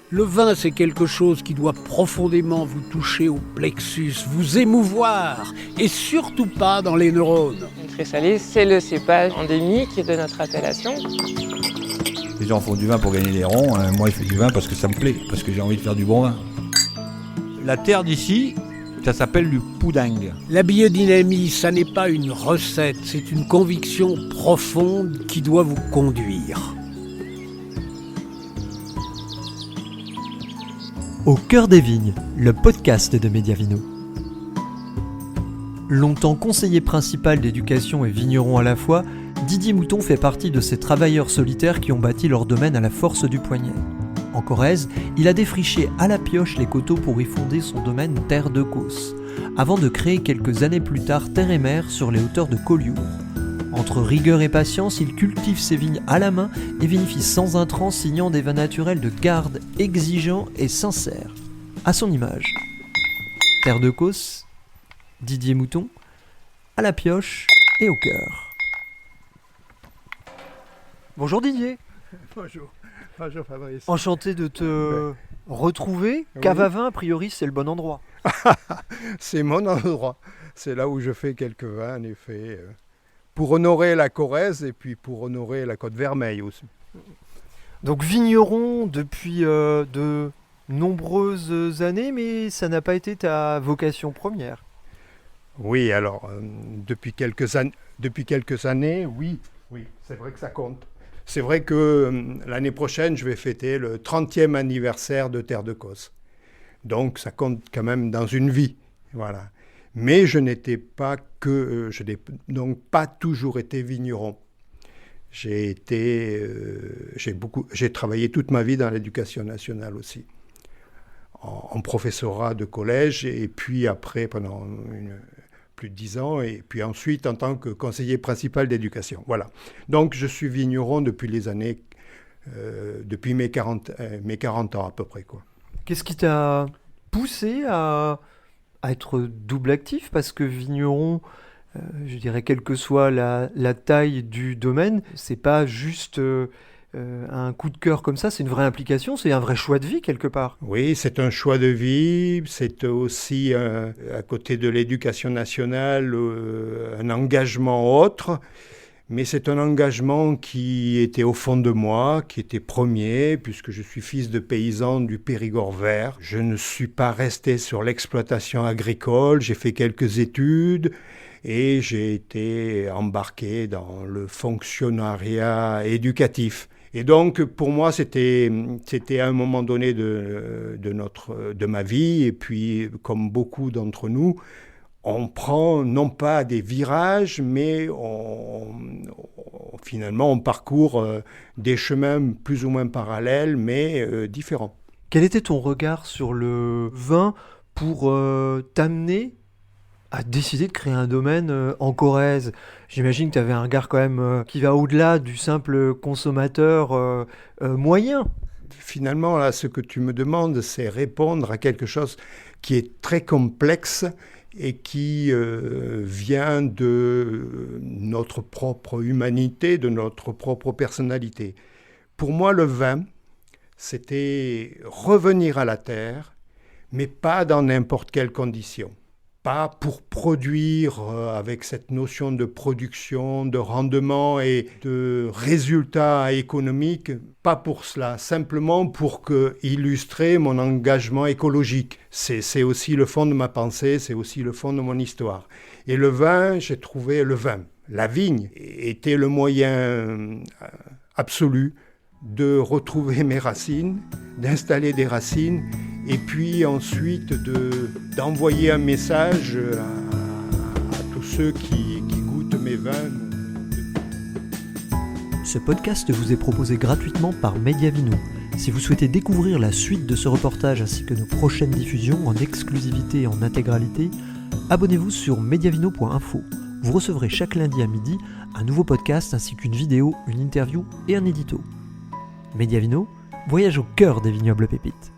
Le vin, c'est quelque chose qui doit profondément vous toucher au plexus, vous émouvoir, et surtout pas dans les neurones. Une Tressalis, c'est le cépage endémique de notre appellation. Les gens font du vin pour gagner des ronds, moi je fais du vin parce que ça me plaît, parce que j'ai envie de faire du bon vin. La terre d'ici, ça s'appelle du poudingue. La biodynamie, ça n'est pas une recette, c'est une conviction profonde qui doit vous conduire. Au cœur des vignes, le podcast de Mediavino. Longtemps conseiller principal d'éducation et vigneron à la fois, Didier Mouton fait partie de ces travailleurs solitaires qui ont bâti leur domaine à la force du poignet. En Corrèze, il a défriché à la pioche les coteaux pour y fonder son domaine Terre de Causse, avant de créer quelques années plus tard Terre et Mer sur les hauteurs de Collioure. Entre rigueur et patience, il cultive ses vignes à la main et vinifie sans intrants, signant des vins naturels de garde, exigeants et sincères. À son image. Terre de Causse, Didier Mouton, à la pioche et au cœur. Bonjour Didier. Bonjour. Bonjour Fabrice. Enchanté de te retrouver. Oui. Cave à vin, a priori, c'est le bon endroit. C'est mon endroit. C'est là où je fais quelques vins, en effet, pour honorer la Corrèze et puis pour honorer la Côte Vermeille aussi. Donc vigneron depuis de nombreuses années, mais ça n'a pas été ta vocation première. Oui, alors, depuis quelques années, oui, c'est vrai que ça compte. C'est vrai que l'année prochaine, je vais fêter le 30e anniversaire de Terre de Causse. Donc, ça compte quand même dans une vie, voilà. Mais je n'ai donc pas toujours été vigneron. J'ai travaillé toute ma vie dans l'éducation nationale aussi, en professorat de collège et puis après pendant plus de 10 ans et puis ensuite en tant que conseiller principal d'éducation. Voilà. Donc je suis vigneron depuis depuis mes 40 ans à peu près, quoi. Qu'est-ce qui t'a poussé à être double actif? Parce que vigneron, je dirais quelle que soit la taille du domaine, c'est pas juste un coup de cœur comme ça, c'est une vraie implication, c'est un vrai choix de vie quelque part. Oui, c'est un choix de vie, c'est aussi, à côté de l'éducation nationale, un engagement autre, mais c'est un engagement qui était au fond de moi, qui était premier, puisque je suis fils de paysan du Périgord vert. Je ne suis pas resté sur l'exploitation agricole, j'ai fait quelques études, et j'ai été embarqué dans le fonctionnariat éducatif. Et donc, pour moi, c'était à un moment donné de ma vie, et puis, comme beaucoup d'entre nous, on prend non pas des virages, mais finalement, on parcourt des chemins plus ou moins parallèles, mais différents. Quel était ton regard sur le vin pour t'amener à décider de créer un domaine en Corrèze? J'imagine que tu avais un regard quand même qui va au-delà du simple consommateur moyen. Finalement, là, ce que tu me demandes, c'est répondre à quelque chose qui est très complexe et qui vient de notre propre humanité, de notre propre personnalité. Pour moi, le vin, c'était revenir à la terre, mais pas dans n'importe quelle condition. Pas pour produire avec cette notion de production, de rendement et de résultats économiques, pas pour cela, simplement pour illustrer mon engagement écologique. C'est aussi le fond de ma pensée, c'est aussi le fond de mon histoire. Et le vin, j'ai trouvé le vin. La vigne était le moyen absolu de retrouver mes racines, d'installer des racines, et puis ensuite d'envoyer un message à tous ceux qui goûtent mes vins. Ce podcast vous est proposé gratuitement par Mediavino. Si vous souhaitez découvrir la suite de ce reportage ainsi que nos prochaines diffusions en exclusivité et en intégralité, abonnez-vous sur mediavino.info. Vous recevrez chaque lundi à midi un nouveau podcast ainsi qu'une vidéo, une interview et un édito. Mediavino, voyage au cœur des vignobles pépites.